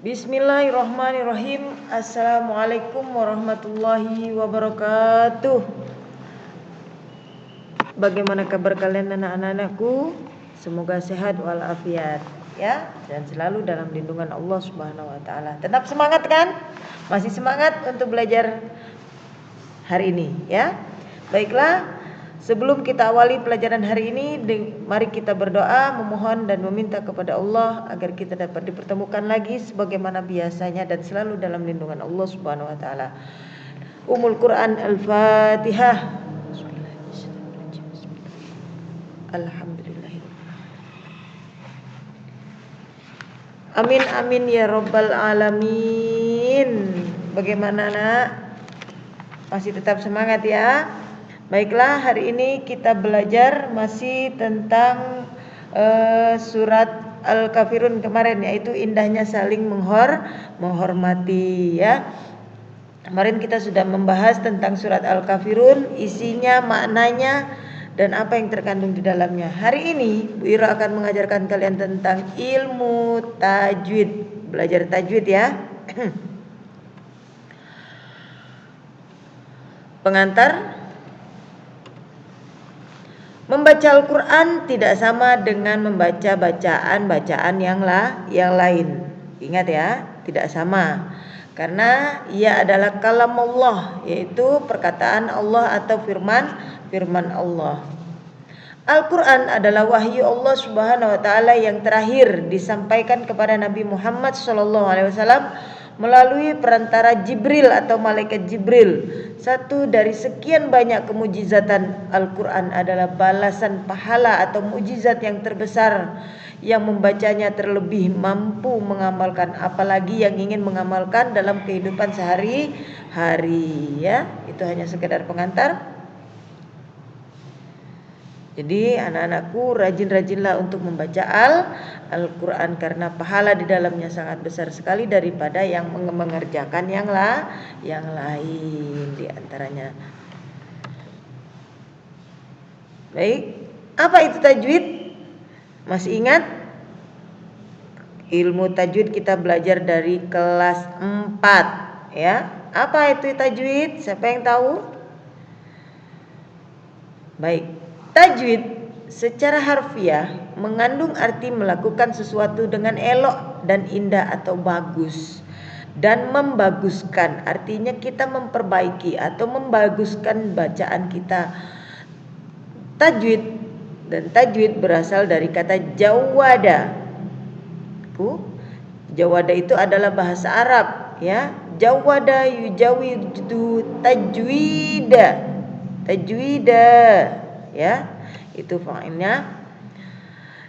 Bismillahirrahmanirrahim. Assalamualaikum warahmatullahi wabarakatuh. Bagaimana kabar kalian anak-anakku? Semoga sehat walafiat ya, dan selalu dalam lindungan Allah Subhanahu wa taala. Tetap semangat kan? Masih semangat untuk belajar hari ini ya? Baiklah. Sebelum kita awali pelajaran hari ini, mari kita berdoa, memohon dan meminta kepada Allah agar kita dapat dipertemukan lagi sebagaimana biasanya dan selalu dalam lindungan Allah Subhanahu wa taala. Ummul Quran Al-Fatihah. Alhamdulillah. Amin amin ya rabbal alamin. Bagaimana nak? Masih tetap semangat ya? Baiklah, hari ini kita belajar masih tentang surat Al-Kafirun kemarin, yaitu indahnya saling menghormati ya. Kemarin kita sudah membahas tentang surat Al-Kafirun, isinya, maknanya, dan apa yang terkandung di dalamnya. Hari ini Bu Ira akan mengajarkan kalian tentang ilmu tajwid. Belajar tajwid ya. Pengantar. Membaca Al-Quran tidak sama dengan membaca bacaan yang lain. Ingat ya, tidak sama. Karena ia adalah kalam Allah, yaitu perkataan Allah atau firman Allah. Al-Quran adalah wahyu Allah Subhanahu wa taala yang terakhir disampaikan kepada Nabi Muhammad SAW melalui perantara Jibril atau malaikat Jibril. Satu dari sekian banyak kemujizatan Al-Quran adalah balasan pahala atau mujizat yang terbesar. Yang membacanya terlebih mampu mengamalkan, apalagi yang ingin mengamalkan dalam kehidupan sehari-hari ya. Itu hanya sekedar pengantar. Jadi anak-anakku, rajin-rajinlah untuk membaca Al-Quran karena pahala di dalamnya sangat besar sekali daripada yang mengerjakan yang lain di antaranya. Baik, apa itu tajwid? Masih ingat? Ilmu tajwid kita belajar dari kelas 4 ya. Apa itu tajwid? Siapa yang tahu? Baik. Tajwid secara harfiah mengandung arti melakukan sesuatu dengan elok dan indah atau bagus dan membaguskan. Artinya kita memperbaiki atau membaguskan bacaan kita. Tajwid berasal dari kata jawada. Jawada itu adalah bahasa Arab ya. Jawada yujawidu tajwida ya, itu fa'ilnya.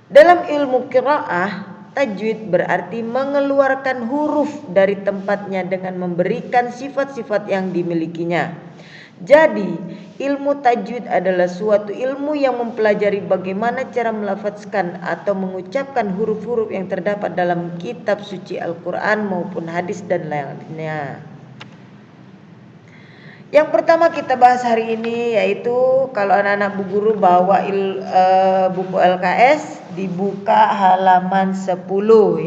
Dalam ilmu qiraah, tajwid berarti mengeluarkan huruf dari tempatnya dengan memberikan sifat-sifat yang dimilikinya. Jadi, ilmu tajwid adalah suatu ilmu yang mempelajari bagaimana cara melafazkan atau mengucapkan huruf-huruf yang terdapat dalam kitab suci Al-Quran maupun hadis dan lainnya. Yang pertama kita bahas hari ini yaitu, kalau anak-anak Bu Guru bawa buku LKS, dibuka halaman 10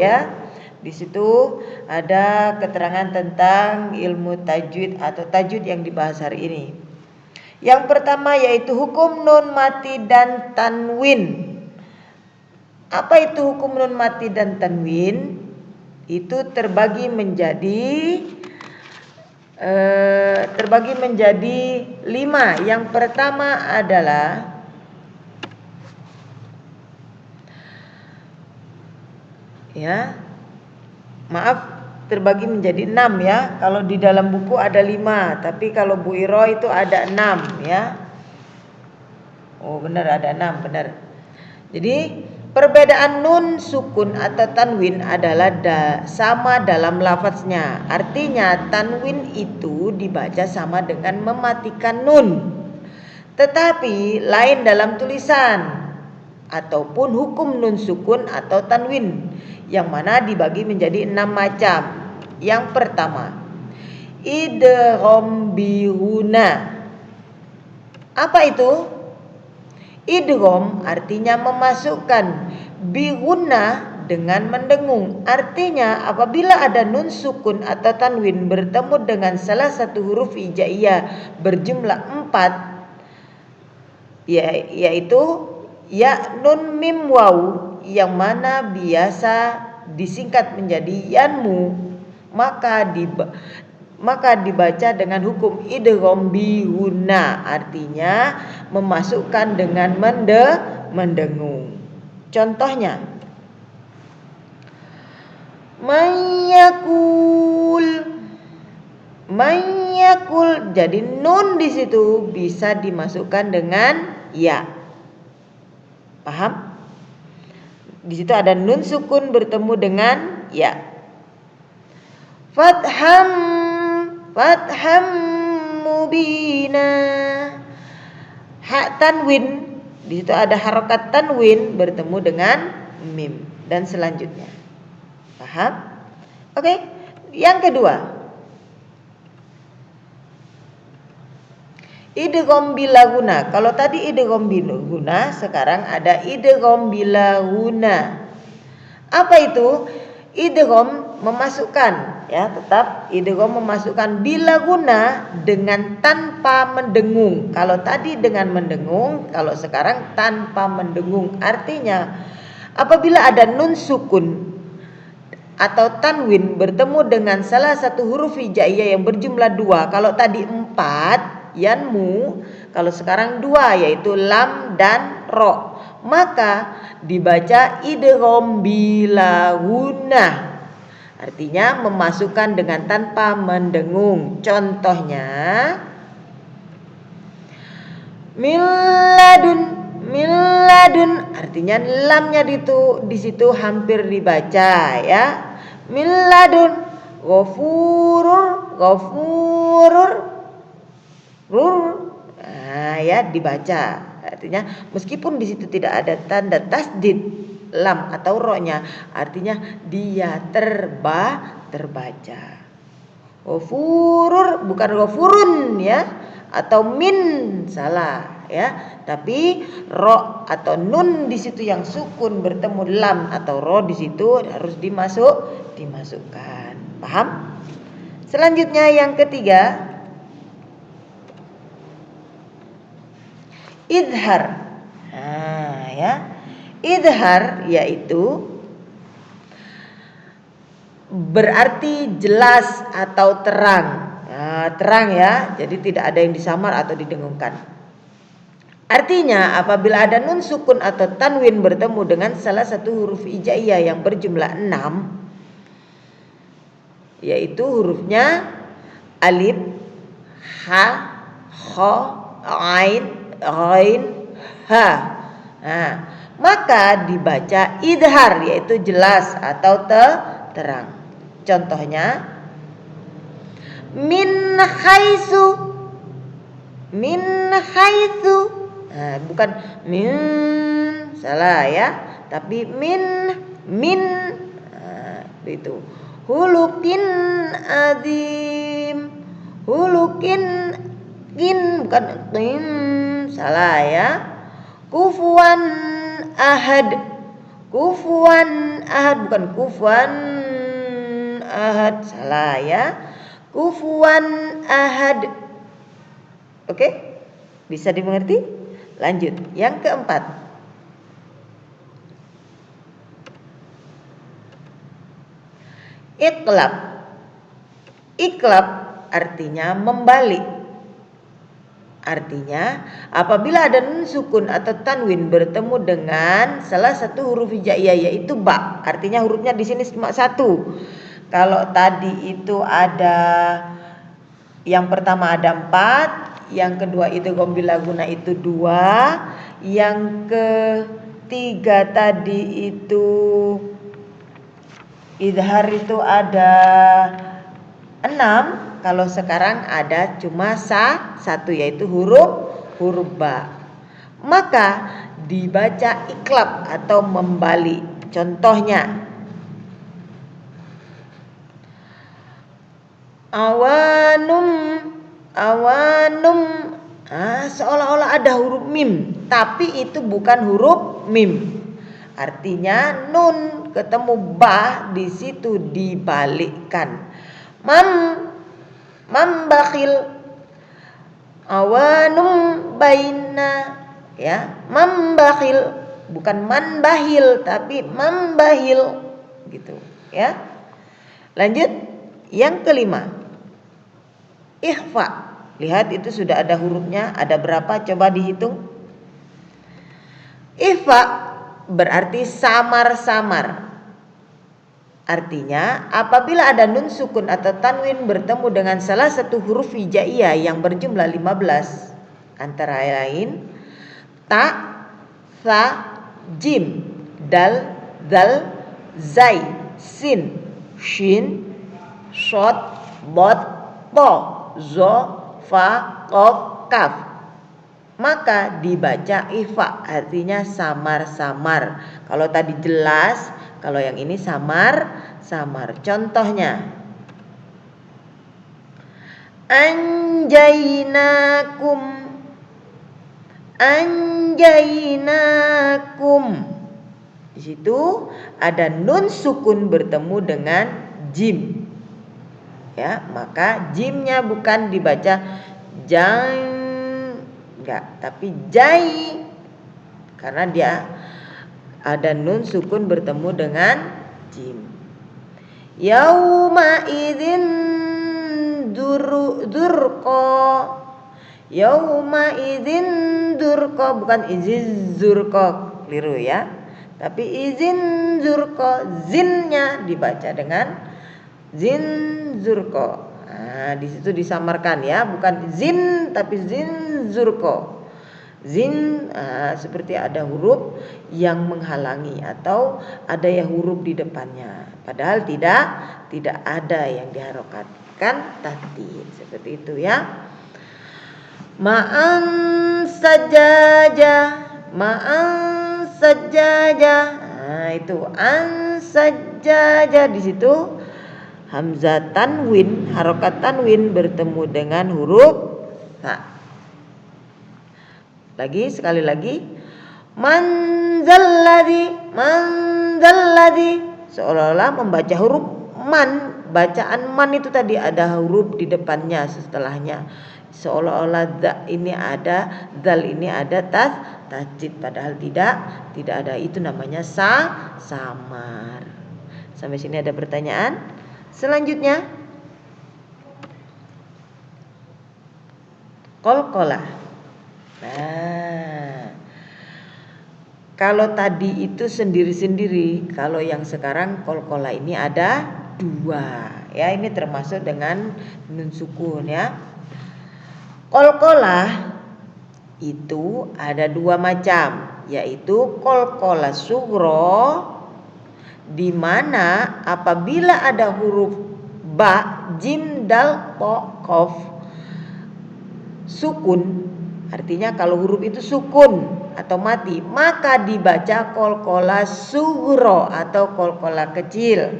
ya. Di situ ada keterangan tentang ilmu tajwid atau tajwid yang dibahas hari ini. Yang pertama yaitu hukum nun mati dan tanwin. Apa itu hukum nun mati dan tanwin? Itu terbagi menjadi 5. Yang pertama adalah terbagi menjadi 6 ya. Kalau di dalam buku ada 5, tapi kalau Bu Iro itu ada 6 ya. Oh benar, ada 6, benar. Jadi perbedaan nun sukun atau tanwin adalah sama dalam lafaznya. Artinya tanwin itu dibaca sama dengan mematikan nun, tetapi lain dalam tulisan. Ataupun hukum nun sukun atau tanwin, yang mana dibagi menjadi 6 macam. Yang pertama, idgham bihuna. Apa itu? Idgham artinya memasukkan, bihuna dengan mendengung. Artinya apabila ada nun sukun atau tanwin bertemu dengan salah satu huruf hijaiyah berjumlah 4, yaitu ya, nun, mim, waw, yang mana biasa disingkat menjadi yanmu, maka dibaca dengan hukum idgham bihuna, artinya memasukkan dengan mendengung. Contohnya, mayakul, jadi nun di situ bisa dimasukkan dengan ya. Paham? Di situ ada nun sukun bertemu dengan ya. Fatham mubina. Ha tanwin, di situ ada harokat tanwin bertemu dengan mim dan selanjutnya. Paham? Oke. Yang kedua, idgham bilaguna. Kalau tadi idgham bilaguna, sekarang ada idgham bilaguna. Apa itu? Idgham memasukkan, ya, tetap idgham memasukkan bilaguna dengan tanpa mendengung. Kalau tadi dengan mendengung, kalau sekarang tanpa mendengung. Artinya apabila ada nun sukun atau tanwin bertemu dengan salah satu huruf hijaiyah yang berjumlah 2. Kalau tadi 4, yanmu, kalau sekarang 2, yaitu lam dan ro, maka dibaca idgham bilaguna, artinya memasukkan dengan tanpa mendengung. Contohnya, miladun, artinya lamnya di situ hampir dibaca, ya. Miladun, ghafurur, nah, ya, dibaca. Artinya meskipun di situ tidak ada tanda tasdid lam atau ro-nya, artinya dia terbaca. Ghafurur, bukan ghafurun, ya, atau min, salah, ya. Tapi ro atau nun di situ yang sukun bertemu lam atau ro di situ harus dimasukkan. Paham? Selanjutnya yang ketiga, idhar. Nah, ya. Idhar yaitu berarti jelas atau terang. Nah, terang, ya. Jadi tidak ada yang disamar atau didengungkan. Artinya apabila ada nun sukun atau tanwin bertemu dengan salah satu huruf hijaiyah yang berjumlah 6, yaitu hurufnya alif, ha, kha, ain, ghain, ha. Nah, maka dibaca idhar, yaitu jelas atau terang. Contohnya, min haitsu. Nah, bukan min, salah, ya, tapi min. Nah, itu. Hulukin azim. Hulukin gin, bukan qin, salah, ya. Kufuwan ahad. Bukan kufuwan ahad, salah, ya. Kufuwan ahad. Oke? Bisa dimengerti? Lanjut. Yang keempat, iqlab artinya membalik. Artinya apabila ada nun sukun atau tanwin bertemu dengan salah satu huruf hijaiyah yaitu ba, artinya hurufnya di sini cuma 1. Kalau tadi itu ada, yang pertama ada 4, yang kedua idgham bilaguna itu 2, yang ketiga tadi itu idhar itu ada 6. Kalau sekarang ada cuma 1, yaitu huruf ba. Maka dibaca iqlab atau membalik. Contohnya, awanum. Seolah-olah ada huruf mim, tapi itu bukan huruf mim. Artinya nun. ketemu ba di situ dibalikkan. Mambakhil awanum baina, ya, mambakhil bukan manbahil tapi mambahil gitu, ya. Lanjut yang kelima, ikhfa. Lihat itu sudah ada hurufnya, ada berapa, coba dihitung. Ikhfa berarti samar-samar. Artinya apabila ada nun sukun atau tanwin bertemu dengan salah satu huruf hijaiyah yang berjumlah 15, antara lain ta, tha, jim, dal, zal, zai, sin, shin, shod, bot, po, zo, fa, kof, kaf, maka dibaca ikhfa, artinya samar-samar. Kalau tadi jelas, kalau yang ini samar-samar. Contohnya, anjainakum, anjainakum. Di situ ada nun sukun bertemu dengan jim, ya, maka jimnya bukan dibaca jang, enggak, tapi jai, karena dia ada nun sukun bertemu dengan jim. Yauma idzin dzurqa, yauma idzin dzurqa, bukan iziz zurqa, keliru ya, tapi izin zurqa, zinnya dibaca dengan zin zurqa. Nah, di situ disamarkan ya, bukan zin tapi zin zurqa. Zin seperti ada huruf yang menghalangi atau ada ya huruf di depannya, padahal tidak ada yang diharokatkan tadi, seperti itu ya. Ma'an sajaja, ma'an sajaja. Nah, itu an sajaja, di situ hamzah tanwin, harokat tanwin bertemu dengan huruf ta. Lagi, sekali lagi, manzalladzi, manzalladzi, seolah-olah membaca huruf man. Bacaan man itu tadi ada huruf di depannya setelahnya, seolah-olah za ini ada, zal ini ada tasjid, padahal tidak ada. Itu namanya samar. Sampai sini ada pertanyaan? Selanjutnya, qalqalah. Nah, kalau tadi itu sendiri-sendiri, kalau yang sekarang qalqalah ini ada dua, ya, ini termasuk dengan nun sukun ya. Qalqalah itu ada dua macam, yaitu qalqalah sughra, di mana apabila ada huruf ba, jim, dal, to, qaf sukun, artinya kalau huruf itu sukun atau mati, maka dibaca qalqalah sughra atau qalqalah kecil.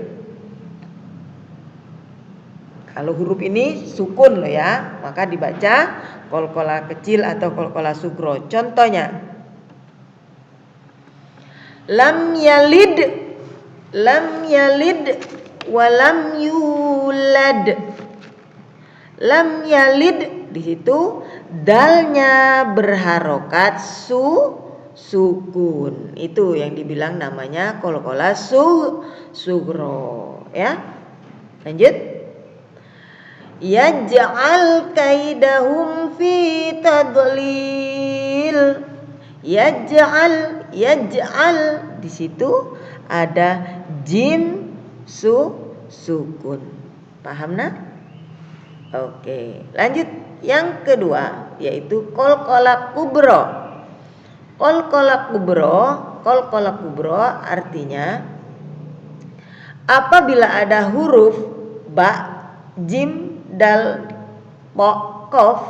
Kalau huruf ini sukun loh ya, maka dibaca qalqalah kecil atau qalqalah sughra. Contohnya, lam yalid, lam yalid wa lam yulad. Lam yalid, di situ dalnya berharokat sukun. Itu yang dibilang namanya qalqalah sughra ya. Lanjut. Yaj'al kaidahum fi tadlil. Yaj'al, yaj'al, di situ ada jim sukun. Paham nah? Oke, lanjut yang kedua, yaitu qalqalah kubra. Qalqalah kubra, qalqalah kubra artinya apabila ada huruf ba, jim, dal, po, qaf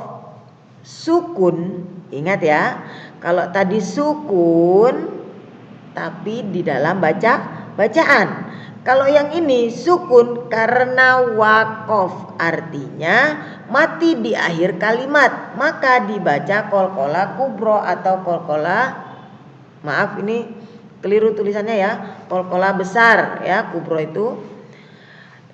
sukun. Ingat ya, kalau tadi sukun tapi di dalam bacaan. Kalau yang ini sukun karena waqaf, artinya mati di akhir kalimat, maka dibaca qalqalah kubra atau qalqalah, maaf ini keliru tulisannya ya, qalqalah besar ya, kubro itu.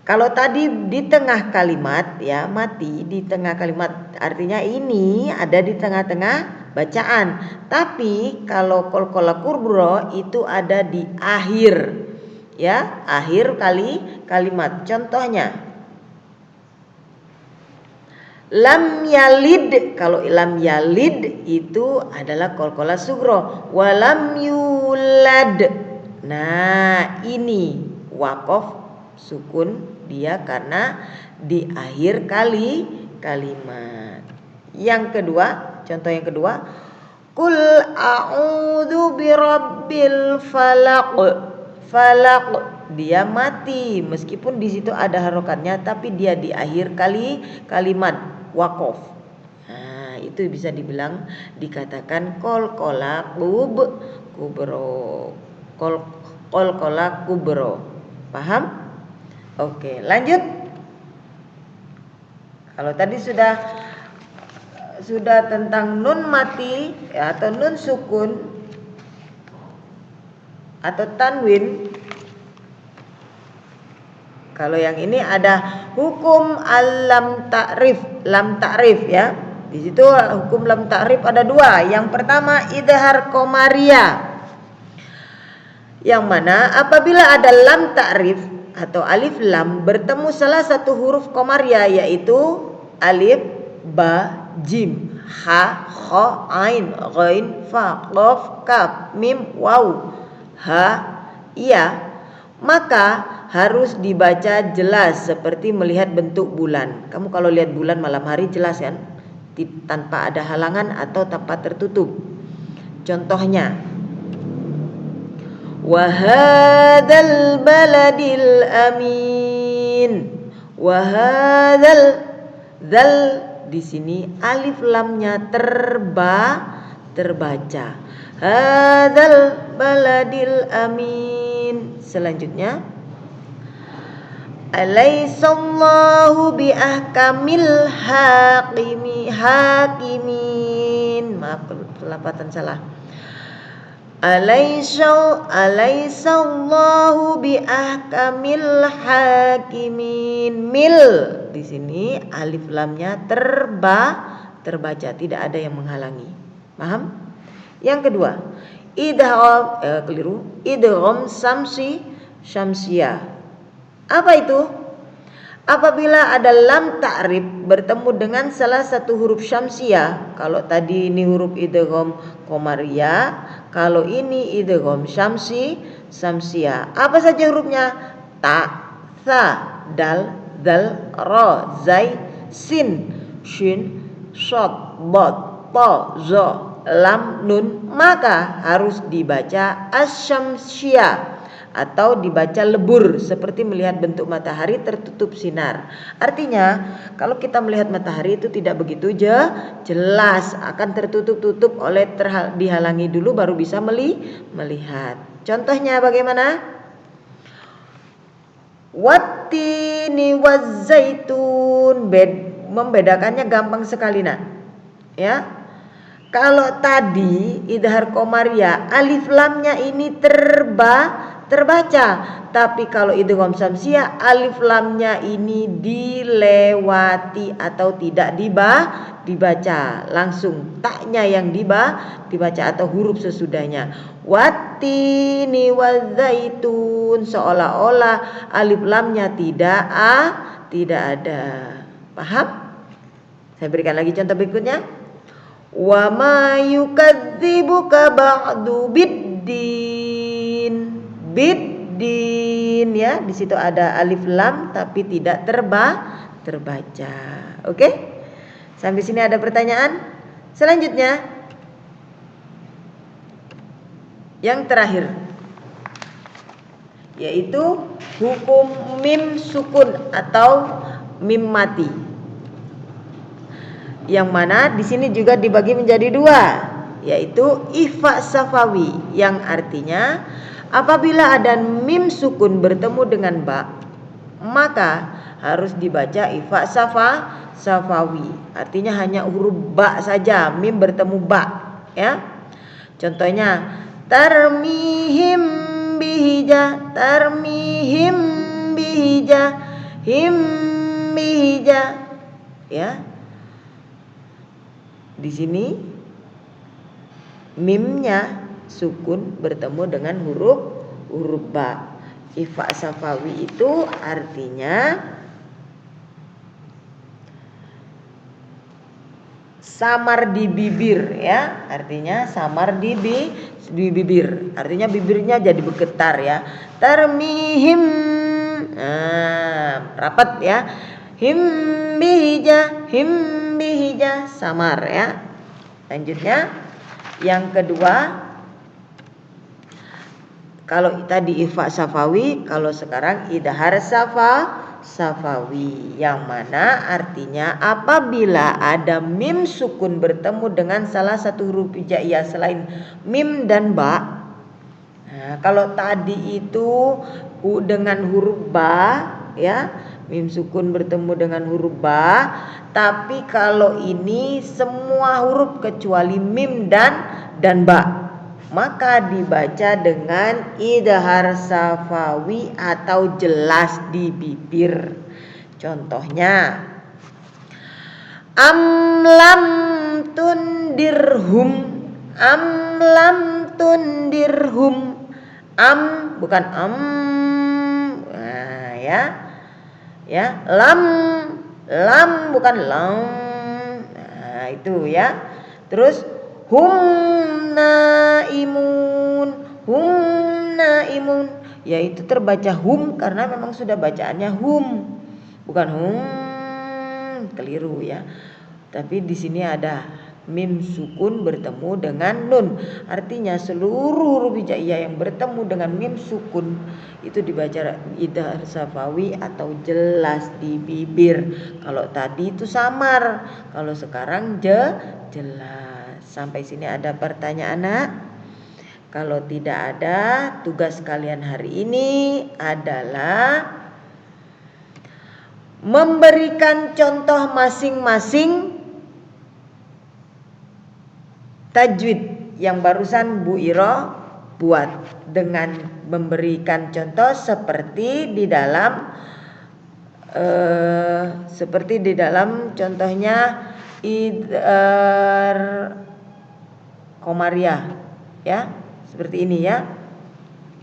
Kalau tadi di tengah kalimat ya, mati di tengah kalimat artinya ini ada di tengah-tengah bacaan. Tapi kalau qalqalah kubro itu ada di akhir ya, akhir kalimat. Contohnya lam yalid, kalau lam yalid itu adalah qalqalah sugro. Walam yulad. Nah, ini waqaf sukun dia karena di akhir kalimat. Yang kedua, contoh yang kedua, qul a'udzu birabbil falaq. Falaq, dia mati meskipun di situ ada harokatnya, tapi dia di akhir kalimat waqaf. Nah, itu bisa dibilang dikatakan qalqalah kubro. Qalqalah kubro. Paham? Oke, lanjut. Kalau tadi sudah tentang nun mati ya, atau nun sukun atau tanwin. Kalau yang ini ada hukum lam ta'rif ya. Di situ hukum lam ta'rif ada dua. Yang pertama idhar qamariyah. Yang mana apabila ada lam ta'rif atau alif lam bertemu salah satu huruf qamariyah, yaitu alif, ba, jim, ha, kha, ain, ghain, fa, qaf, kaf, mim, waw, ha, ya, maka harus dibaca jelas seperti melihat bentuk bulan. Kamu kalau lihat bulan malam hari jelas kan? Tanpa ada halangan atau tanpa tertutup. Contohnya, wa hadzal baladil amin. Wa hadzal, zal di sini alif lamnya terbaca. Hadzal baladil amin. Selanjutnya, alaisallahu bi ahkamil hakimin. Maaf pelafatan salah. Alaisallahu bi ahkamil hakimin. Mil di sini alif lamnya terbaca, tidak ada yang menghalangi. Paham? Yang kedua, idgham syamsiyah. Apa itu? Apabila ada lam ta'rif bertemu dengan salah satu huruf syamsiyah. Kalau tadi ini huruf idgham qamariyah, kalau ini idgham syamsiyah. Apa saja hurufnya? Ta, sa, dal, zal, ra, zai, sin, shin, shad, dad, ta, za, lam, nun. Maka harus dibaca asyamsiyah atau dibaca lebur seperti melihat bentuk matahari tertutup sinar. Artinya kalau kita melihat matahari itu tidak begitu jelas, akan tertutup oleh dihalangi dulu baru bisa melihat. Contohnya bagaimana? Wattini wazzaitun. Membedakannya gampang sekali nak. Ya. Kalau tadi idhar qamariyah alif lamnya ini terbaca, tapi kalau idgham syamsiyah alif lamnya ini dilewati atau tidak dibaca, langsung taknya yang dibaca atau huruf sesudahnya. Wattini wazzaitun, seolah-olah alif lamnya tidak ada. Paham? Saya berikan lagi contoh berikutnya. Wa ma yukadzibuka ba'du biddin. Biddin ya, di situ ada alif lam tapi tidak terbaca. Oke? Sampai sini ada pertanyaan? Selanjutnya yang terakhir, yaitu hukum mim sukun atau mim mati. Yang mana di sini juga dibagi menjadi dua, yaitu ifa safawi, yang artinya apabila ada mim sukun bertemu dengan ba, maka harus dibaca ifa safawi. Artinya hanya huruf ba saja, mim bertemu ba, ya. Contohnya tarmihim bihijah, tarmihim bihijah, him bihijah. Ya. Di sini mimnya sukun bertemu dengan huruf ba. Ifa safawi itu artinya samar di bibir, ya, artinya samar di bibir, artinya bibirnya jadi bergetar, ya. Tarmihim, rapat, ya. Him bihijah, samar, ya. Lanjutnya yang kedua, kalau tadi ifa safawi, kalau sekarang idhar safawi, yang mana artinya apabila ada mim sukun bertemu dengan salah satu huruf hijaiyah selain mim dan ba. Nah, kalau tadi itu dengan huruf ba, ya, mim sukun bertemu dengan huruf ba, tapi kalau ini semua huruf kecuali mim dan ba, maka dibaca dengan idhar safawi atau jelas di bibir. Contohnya, amlam tundirhum, amlam tundirhum, bukan nah, ya, lam bukan lam, nah itu, ya. Terus hum naimun, yaitu terbaca hum karena memang sudah bacaannya hum, bukan keliru, ya. Tapi di sini ada mim sukun bertemu dengan nun, artinya seluruh huruf hijaiyah yang bertemu dengan mim sukun itu dibaca idhar safawi atau jelas di bibir. Kalau tadi itu samar, kalau sekarang jelas. Sampai sini ada pertanyaan, Nak? Kalau tidak ada, tugas kalian hari ini adalah memberikan contoh masing-masing tajwid yang barusan Bu Iro buat dengan memberikan contoh seperti di dalam contohnya idhar komariah, ya, seperti ini, ya.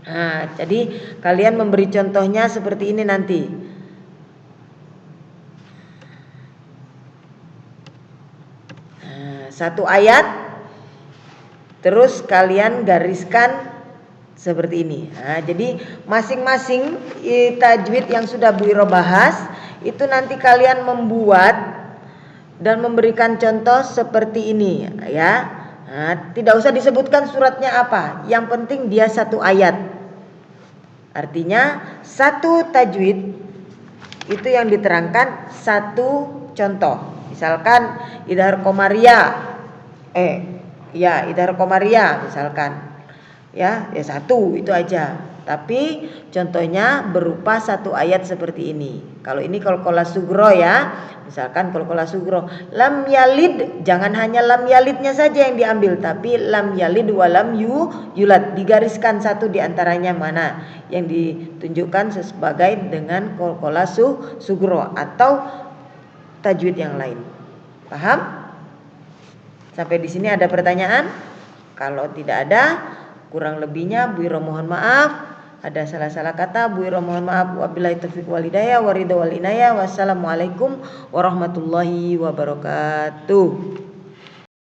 Nah, jadi kalian memberi contohnya seperti ini nanti. Nah, satu ayat, terus kalian gariskan seperti ini. Nah, jadi masing-masing tajwid yang sudah Bu Iro bahas itu nanti kalian membuat dan memberikan contoh seperti ini, ya. Nah, tidak usah disebutkan suratnya apa, yang penting dia satu ayat. Artinya satu tajwid itu yang diterangkan satu contoh. Misalkan idhar komariah, idhar komariah misalkan, ya satu itu aja. Tapi contohnya berupa satu ayat seperti ini. Kalau ini qalqalah sugro, ya. Misalkan qalqalah sugro, lam yalid, jangan hanya lam yalidnya saja yang diambil, tapi lam yalid wa lam yulad, digariskan satu di antaranya mana yang ditunjukkan sebagai dengan qalqalah sugro atau tajwid yang lain. Paham? Sampai di sini ada pertanyaan? Kalau tidak ada, kurang lebihnya Bu Iro mohon maaf. Ada salah-salah kata, Bu Iro mohon maaf. Wabillahi taufiq wal hidayah, waridha wal inayah. Wassalamualaikum warahmatullahi wabarakatuh.